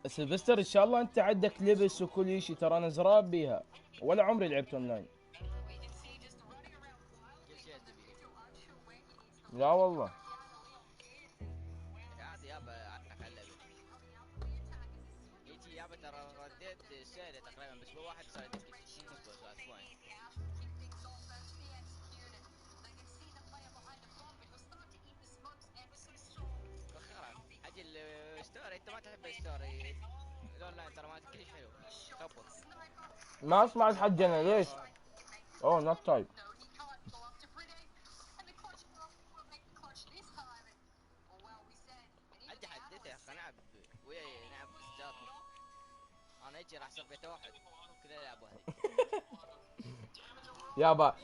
سيلفستر ان شاء الله انت عندك لبس وكل شيء، ترى انا زراب بيها ولا عمري لعبت اونلاين. لا والله. عادي يابا اعرف على اللعبة. يجي يابا ترى رديت السيرة تقريبا باسبوع واحد، صار يدك مو اسبوع اسبوعين. خلاص حجي الستوري، انت ما تحب الستوري الاونلاين ترى ما كلش حلو خبط. ما اسمع الحج انا ليش؟ اوه نوت تايب. عندي حديته قناع ويا نلعب بالذات. انا اجي راح سبيت واحد كذا يلعبوا هذي. يابا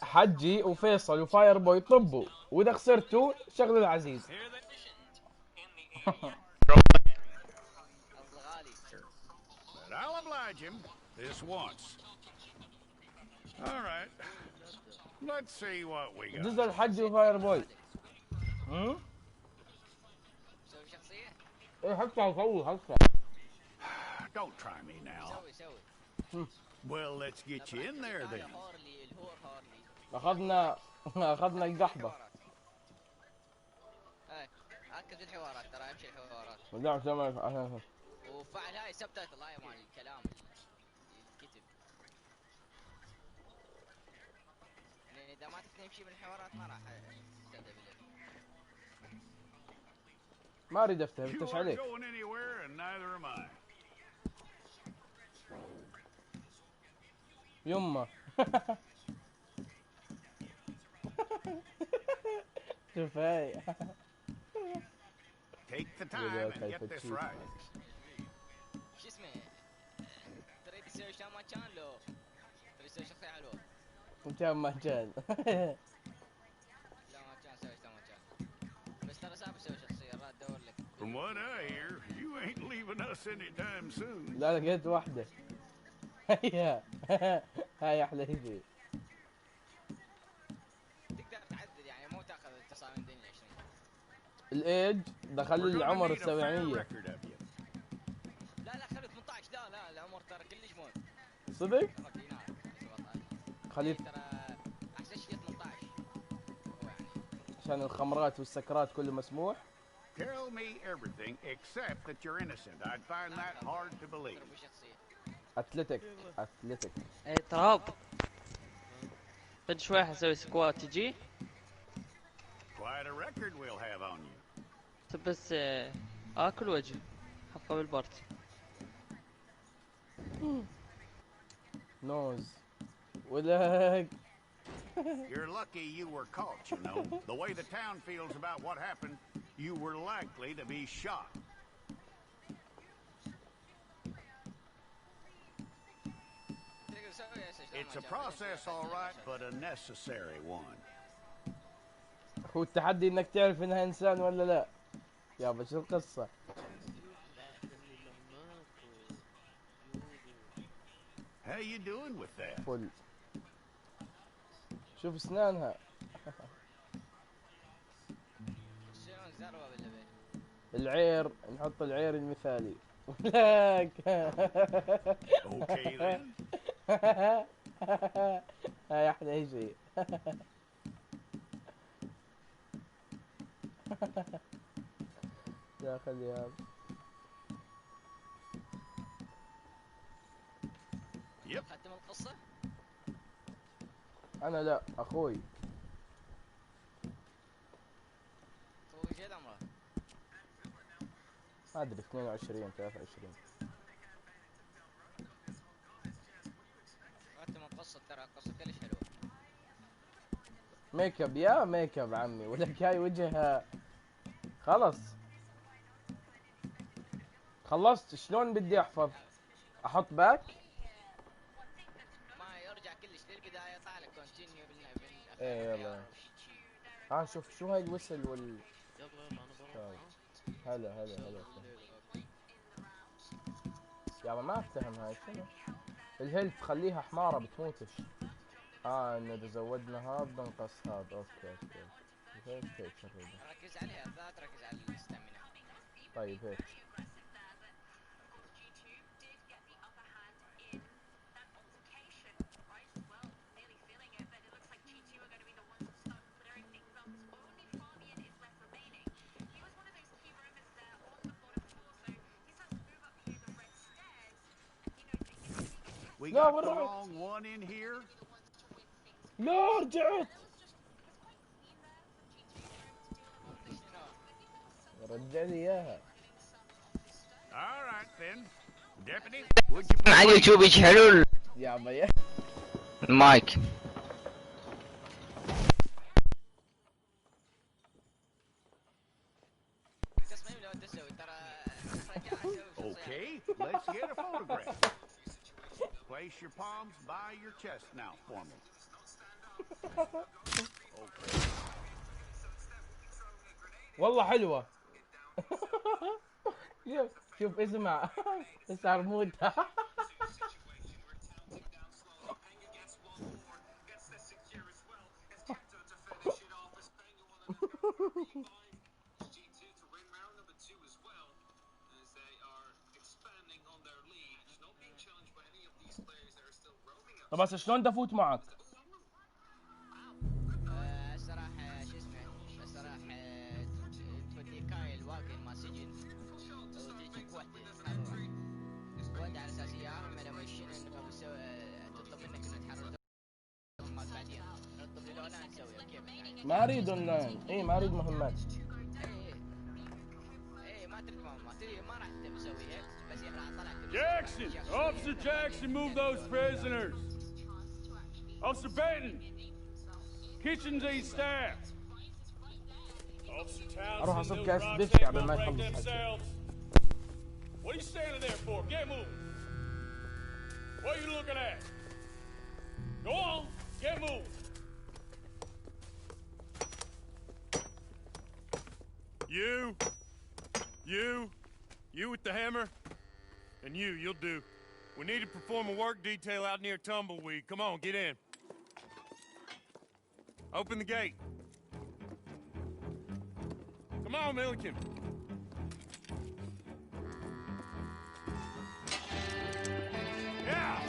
حجي وفيصل وفاير بوي طبوا، واذا خسرتوا شغل العزيز. الغالي. But I'll oblige him this once. All right. Let's see what we got. جزء الحج وفاير بوي. سوي شخصية؟ ايه حتى اسوي حتى. Don't try me now. سوي. Well, let's get you in there then. هارلي الهور هارلي. اخذنا القحبه. ايه ركز الحوارات ترى، امشي الحوارات. وداع سمع. وفعل هاي سبتايتل هاي مال الكلام الكتب. يعني اذا ما تقدر تمشي من الحوارات ما راح تستمتع باللعبة. ما اريد افتهم، You انت ايش aren't عليك؟ going anywhere, and neither am I. يمه. شوف هاي. Take the time and get this right. شو اسمه؟ تريد تسوي شلون ما كان لو تريد تسوي شخصية حلوة؟ كان ما كان. لا ما كان سوي شلون ما كان. بس ترى صعب تسوي شخصية، راح ادور لك. From what I hear, you ain't leaving us anytime soon. لا لقيت واحدة. هيا هاي احلى هذي. تقدر تعدل يعني مو تاخذ التصاميم دنيا 20. الايج دخل لي العمر 700. لا خلي 18. لا العمر ترى كلش مهم. صدق؟ خليه ترى احسن شيء 18 يعني. عشان الخمرات والسكرات كله مسموح. Tell me everything except that you're innocent. I'd find that hard to believe. اتلتيك. اي تراب. بعد شوي حسوي سكوات تجي. Quite a record we'll have on you. بس اكل وجه حطه بالبارتي. نوز ولا. You're lucky you were caught, you know. The way the town feels about what happened, you were likely to be shot. It's a process, all right, but a necessary one. هو التحدي انك تعرف انها انسان ولا لا. يابا شو القصة؟ How you doing with that? فل. شوف اسنانها. العير نحط العير المثالي. لك. Okay then. هاي احلى شيء. داخل يا Yep. ختم القصة؟ انا لا اخوي. طول جيد عمره؟ ما ادري 22 23. ختم القصة ترى القصة كلش حلوة. ميك اب يا ميك اب عمي، ولك هاي وجهها خلص. خلصت. شلون بدي احفظ؟ احط باك؟ ما يرجع كلش للبداية، طالع كونتينيو ايه يلا. شوف شو هاي الوسل وال. هلا يابا ما افتهم هاي شنو. الهيلث خليها حمارة بتموتش. انه اذا زودنا هذا بنقص هذا. اوكي ركز عليها، لا تركز على الاستامينا. طيب هيك We No, got we're the not. wrong one in here? لا رجعت. رجع لي اياها. All right then. Deputy, would you على اليوتيوب يجحلون يا بيا. المايك. Okay, let's get a photograph. Place your palms by your chest now for me. Okay. والله حلوة. شوف اسمع. السعرموط. طب بس شلون بدي افوت معك؟ الصراحة شو اسمه الصراحة توديك هاي الواقع ما سجن وتجيك وحدة تحرر وحدة على اساس هي عامة لما يشين انك بتسوي تطلب منك انك تحرر مهمات بعدين نطلب لي اونلاين نسويها كيف يعني ما اريد اونلاين، اي ما اريد مهمات. ايه ما تريد مهمات ما راح تسويها بس راح طلعت Jackson! Officer Jackson, move those prisoners! Officer Benton! Kitchens A staff! Officer اروح Townsend, اصب those كاس rock بيبسي stars قبل ما don't break يخلص حكي. themselves. What are you standing there for? Get moving! What are you looking at? Go on, get moving! You with the hammer? And you'll do. We need to perform a work detail out near Tumbleweed. Come on, get in. Open the gate. Come on, Milliken. Yeah!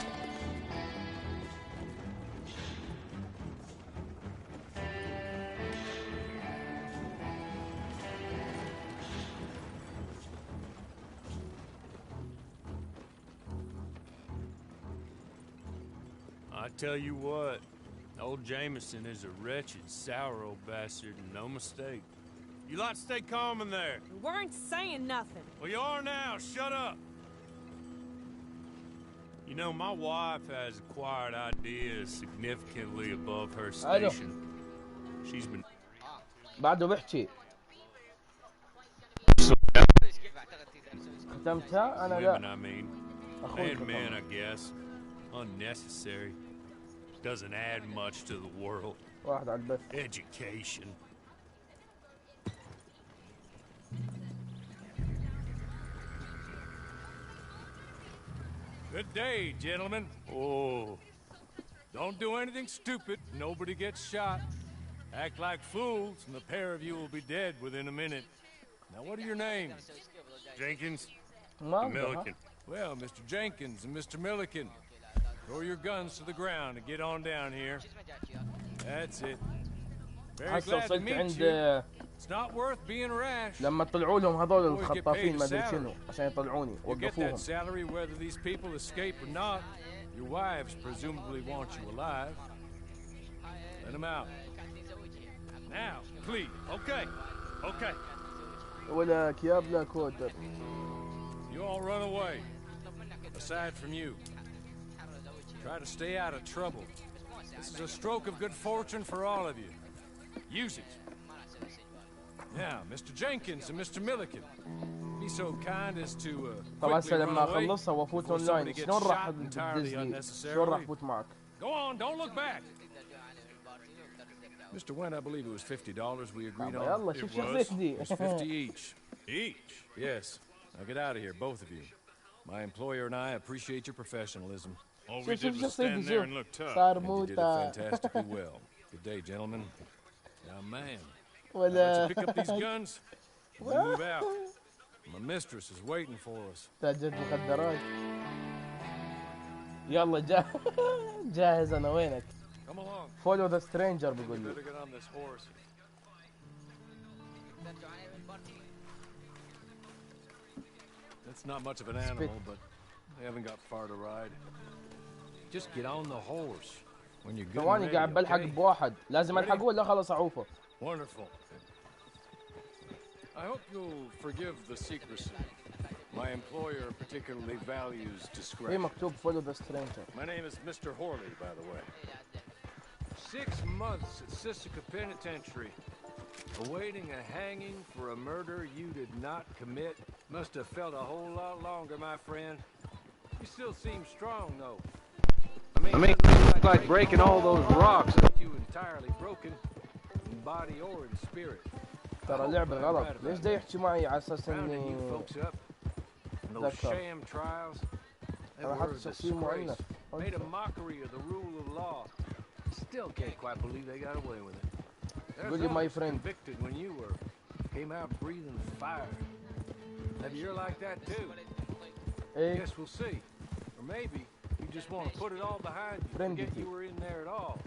I tell you what, old Jameson is a wretched, sour old bastard, and no mistake. You lot stay calm in there. We weren't saying nothing. Well, you are now. Shut up. You know, my wife has acquired ideas significantly above her station. She's been... بعده بحكي. ختمتها انا women, لا. I mean. اخوي And men, I ختمها. guess. Unnecessary. Doesn't add much to the world. واحد على البث. Education. Good day, gentlemen. Oh, don't do anything stupid. Nobody gets shot. Act like fools, and the pair of you will be dead within a minute. Now, what are your names? Jenkins ما and أقدر، ها؟ Milliken. Well, Mr. Jenkins and Mr. Milliken, throw your guns to the ground and get on down here. That's it. Very هسه glad to وصلت meet عند you. It's not worth being rash. لما طلعوا لهم هذول Boys get الخطافين paid ما ادري a شنو salary. عشان يطلعوني You get وقفوهم. that salary whether these people escape or not. Your wives presumably want you alive. Let them out. Now, please. Okay. Okay. ولا كياب لا كوتر. You all run away. Aside from you. Try to stay out of trouble. This is a stroke of good fortune for all of you. Use it. Now, Mr. Jenkins and Mr. Milliken, be so kind as to طبعا quickly هسه run لما away اخلصها وافوت before اونلاين somebody gets شلون راح shot entirely تدزني؟ شلون راح unnecessarily. افوت معك؟ Go on, don't look back. Mr. Went, I believe it was $50 we agreed on. يلا شوف شخصيتك دي. It was 50 each. Each? Yes. Now get out of here, both of you. My employer and I appreciate your professionalism. All شوف شوف شخصيتي شوف. صار And you did it موتة. fantastically well. Good day, gentlemen. Now, man, ولا let's pick up these guns and we move out. My mistress is waiting for us. تاجرت مخدرات. يلا جاهز انا وينك؟ Come along. فولو ذا سترينجر You بيقول لي. better get on this horse. It's not much of an animal, but they haven't got far to ride. just get on the horse when you're good and ثواني ready, قاعد بلحق okay? بواحد، لازم الحقه ولا خلاص اعوفه؟ Wonderful. I hope you'll forgive the secrecy. My employer particularly values في discretion. مكتوب follow the stranger. My name is Mr. Horley, by the way. 6 months at Sisika Penitentiary, awaiting a hanging for a murder you did not commit. Must have felt a whole lot longer, my friend. You still seem strong, though. I mean, it doesn't look like breaking all those rocks left you entirely broken, in body or in spirit. ترى لعبة غلط، ليش دا يحكي معي على اساس Rounding you اني folks up, and those ذكر. sham trials, they أنا were حاطط a شخصية disgrace. مؤنث. Made a mockery of the rule of law. Still can't quite believe they got away with it. There's قول لي my others friend. convicted when you were, came out breathing fire. Maybe you're like that too. ايه Guess we'll see. Or maybe you just want to put it all behind you, Friendly. forget you were in there at all.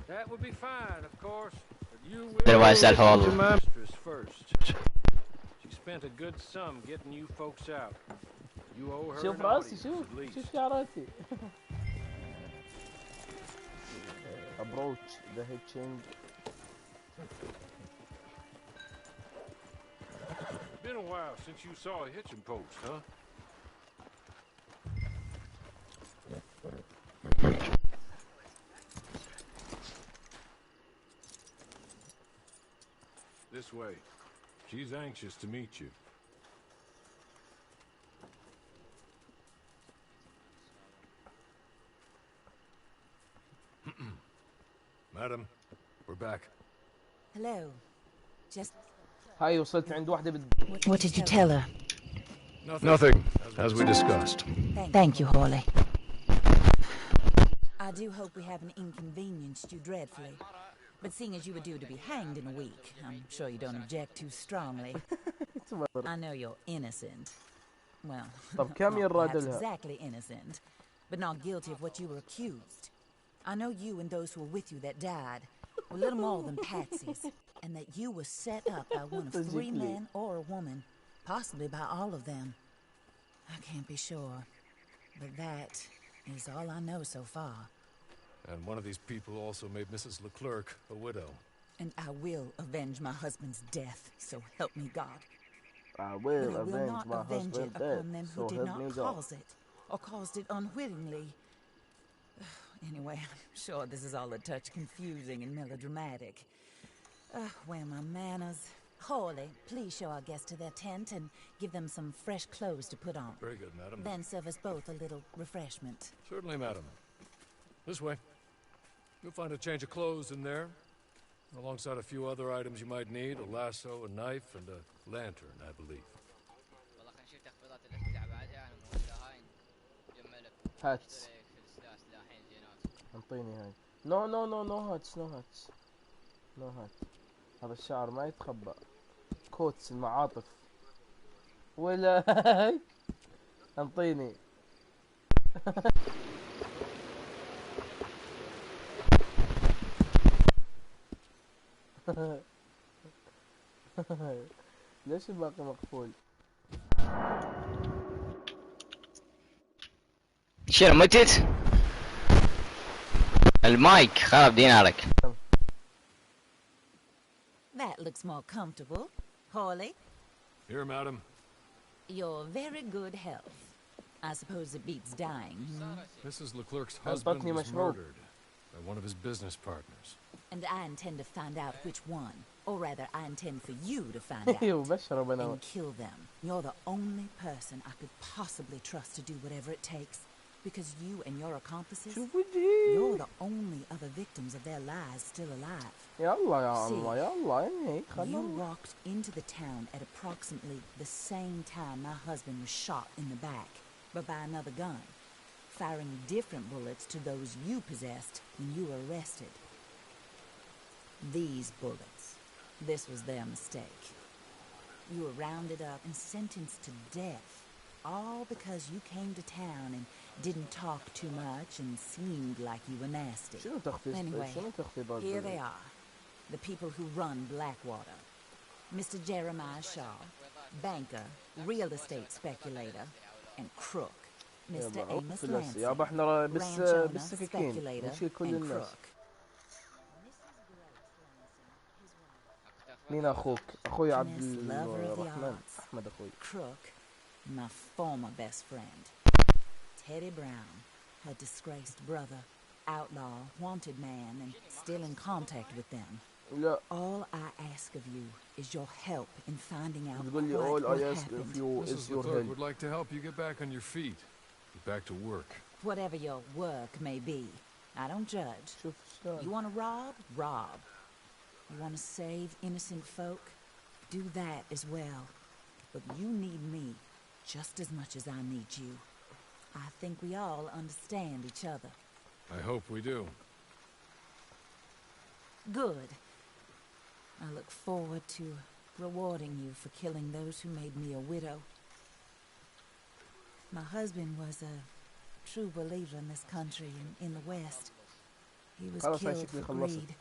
That would be fine, of course, but you will Then why is that listen all- to my mistress first. She spent a good sum getting you folks out. You owe her شوف an راسي، audience شوف at least. شوف شعراتي. approach the hitching. Been a while since you saw a hitching post, huh? This way. She's anxious to meet you. Madam, we're back. Hello. Just هاي وصلت عند واحدة what did you tell her? Nothing, as we discussed. Thank you, Hawley. I do hope we haven't inconvenienced you dreadfully. But seeing as you were due to be hanged in a week, I'm sure you don't object too strongly. I know you're innocent. Well, طب كم not يراد perhaps لها؟ exactly innocent, but not guilty of what you were accused. I know you and those who were with you that died were little more than patsies, and that you were set up by one of 3 men or a woman, possibly by all of them. I can't be sure, but that is all I know so far. And one of these people also made Mrs. Leclerc a widow. And I will avenge my husband's death, so help me God. I But will I will avenge not my avenge it husband's death, upon them so who did help me not God. cause it, or caused it unwittingly. Anyway, I'm sure this is all a touch confusing and melodramatic. Where are my manners? Hawley, please show our guests to their tent and give them some fresh clothes to put on. Very good, madam. Then serve us both a little refreshment. Certainly, madam. This way. You'll find a change of clothes in there, alongside a few other items you might need, a lasso, a knife, and a lantern, I believe. والله خلينا نشوف تخفيضات الابداع بعدها انا موجودة هاي نجمع لك هات سلاحين زينات. انطيني هاي. نو نو نو نو هاتس نو هاتس نو هات. هذا الشعر ما يتخبى. كوتس المعاطف ولا هاي. انطيني. ليش الباقي مقفول؟ شنو متت؟ المايك خرب دينارك. That looks more comfortable. Hawley, Here, madam. you're very good health. I suppose it beats dying, hmm? Mrs. Leclerc's husband بطني was مشروب. murdered by one of his business partners. And I intend to find out which one. Or rather, I intend for you to find out. وبشرب انا. And kill them. You're the only person I could possibly trust to do whatever it takes. Because you and your accomplices, شوف وجهي. you're the only other victims of their lives still alive. يلا يا الله يلا انهي You خلنا. walked into the town at approximately the same time my husband was shot in the back, but by another gun, firing different bullets to those you possessed when you were arrested. These bullets, this was their mistake. You were rounded up and sentenced to death, all because you came to town and didn't talk too much and seemed like you were nasty. شنو تخفيض؟ Anyway, شنو تخفيضات؟ here they are, the people who run Blackwater. Mr. Jeremiah Shaw, banker, real estate speculator, and crook. Mr. يابا Amos فلس Lansing, يابا احنا بس ranch owner, بالسكاكين speculator, نشيل كل and الناس. crook. مين اخوك؟ اخوي عبد Infamous lover of the الرحمن. arts. احمد اخوي. Crook, my former best friend. Teddy Brown, her disgraced brother, outlaw, wanted man, and still in contact with them. لا All I ask of you is your help in finding out بتقول لي what all I ask of happened. you is Mrs. your Leclerc help. would like to help you get back on your feet. Get back to work. Whatever your work may be, I don't judge. شوف شلون. You want to rob? Rob. You want to save innocent folk? Do that as well. But you need me just as much as I need you. I think we all understand each other. I hope we do. Good. I look forward to rewarding you for killing those who made me a widow. My husband was a true believer in this country and in the West. He was خلاص هاي killed شكلي for خلصت. greed.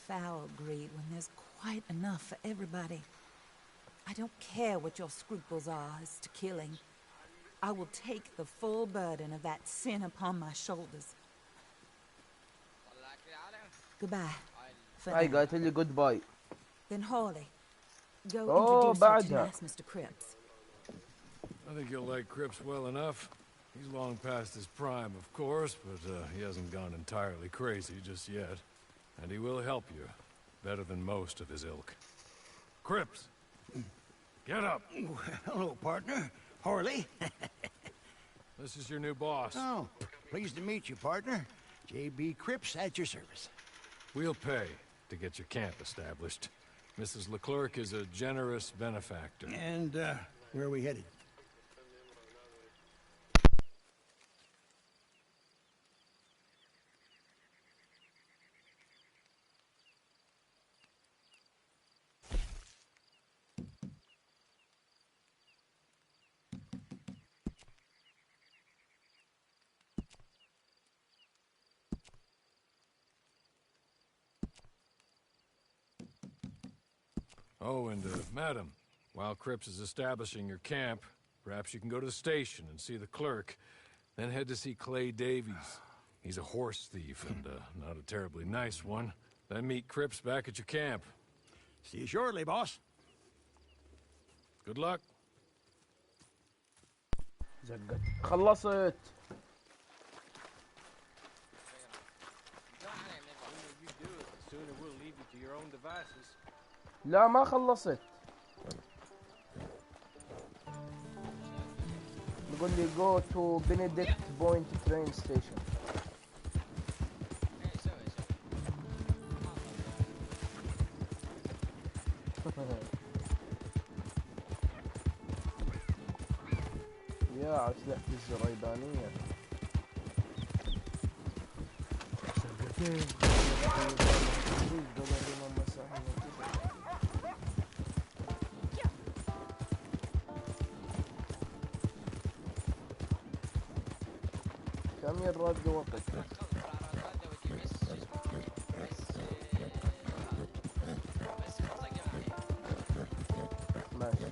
Foul greed when there's quite enough for everybody. I don't care what your scruples are as to killing. I will take the full burden of that sin upon my shoulders. Goodbye. For هاي now. قالت لي جود باي. Then Hawley, go Oh, introduce her to بعدها. nice Mr. Cripps. I think you'll like Cripps well enough. He's long past his prime, of course, but he hasn't gone entirely crazy just yet. And he will help you better than most of his ilk. Cripps! Get up! Hello, partner. Harley. This is your new boss. Oh, pleased to meet you, partner. J.B. Cripps at your service. We'll pay to get your camp established. Mrs. Leclerc is a generous benefactor. And, where are we headed? Oh, and, madam, while Cripps is establishing your camp, perhaps you can go to the station and see the clerk, then head to see Clay Davies. He's a horse thief and, not a terribly nice one. Then meet Cripps back at your camp. See you shortly, boss. Good luck. زقت. خلصت. لا ما خلصت. بيقول لي go to Benedict Point train station. يا أسلحتي الزريبانية. كم يرد وقت؟ ماشي.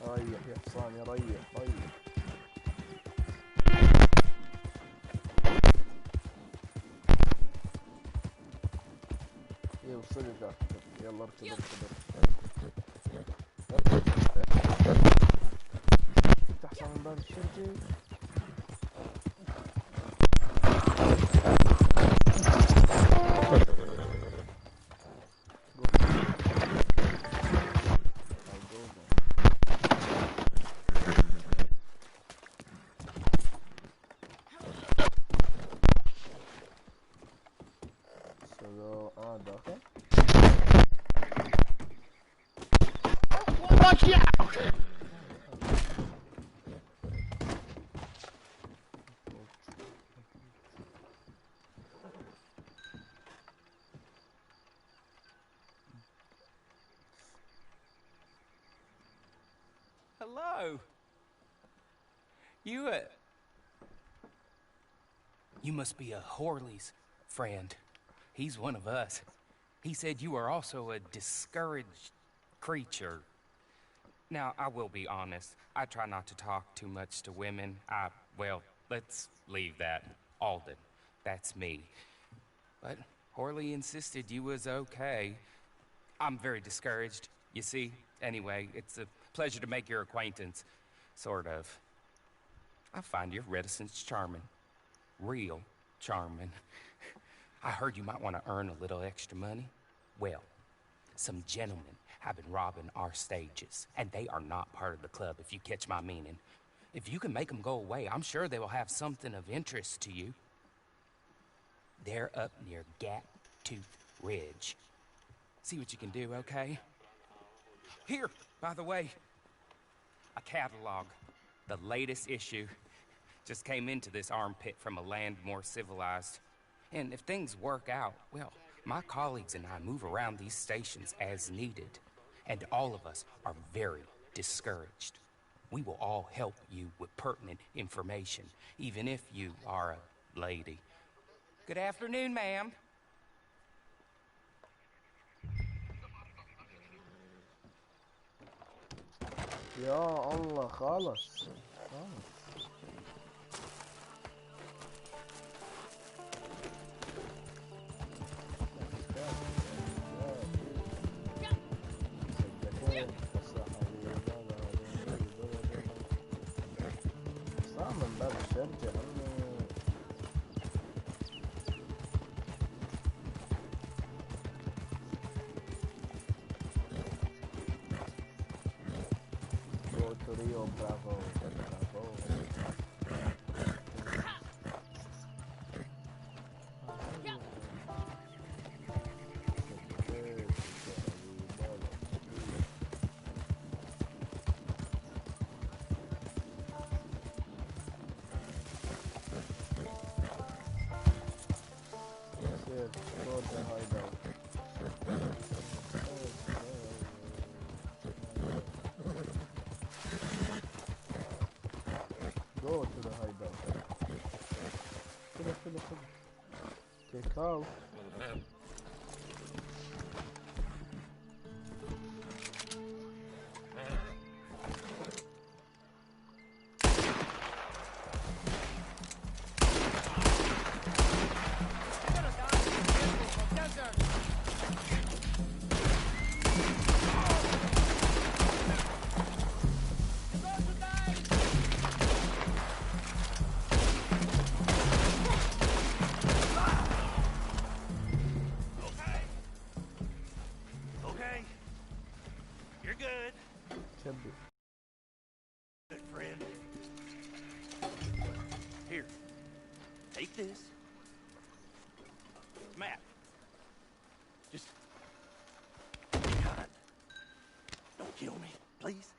ريح يا حصاني ريح ريح. يوصل ذاك. يلا اركب اركب افتح صمام باب الشرطي. داخل Hello. You must be a Horley's friend. He's one of us. He said you are also a discouraged creature. Now, I will be honest. I try not to talk too much to women. Well, let's leave that. Alden. That's me. But Horley insisted you was okay. I'm very discouraged, you see. Anyway, it's a pleasure to make your acquaintance. Sort of. I find your reticence charming. Real charming. I heard you might want to earn a little extra money. Well, some gentlemen have been robbing our stages, and they are not part of the club, if you catch my meaning. If you can make them go away, I'm sure they will have something of interest to you. They're up near Gap Tooth Ridge. See what you can do, okay? Here, by the way, a catalog. The latest issue. Just came into this armpit from a land more civilized. And if things work out, well, my colleagues and I move around these stations as needed. And all of us are very discouraged. We will all help you with pertinent information, even if you are a lady. Good afternoon, ma'am. يا الله خالص. من باب الشرجة Rio, bravo, bravo. Go to the hideout. Take out. Good friend. Here, take this. Matt. Just God, don't kill me, please.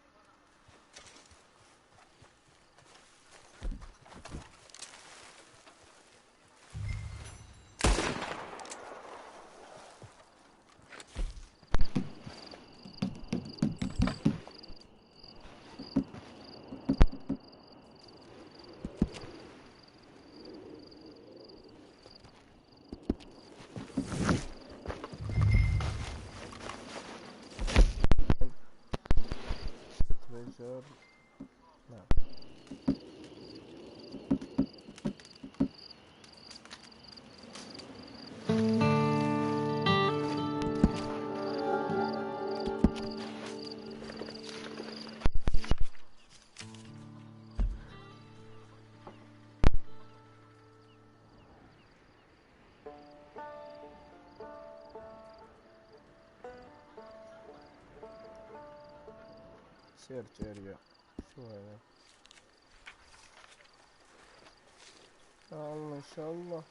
treasure. No. سيرش اريا شو هذا؟ الله ان شاء الله.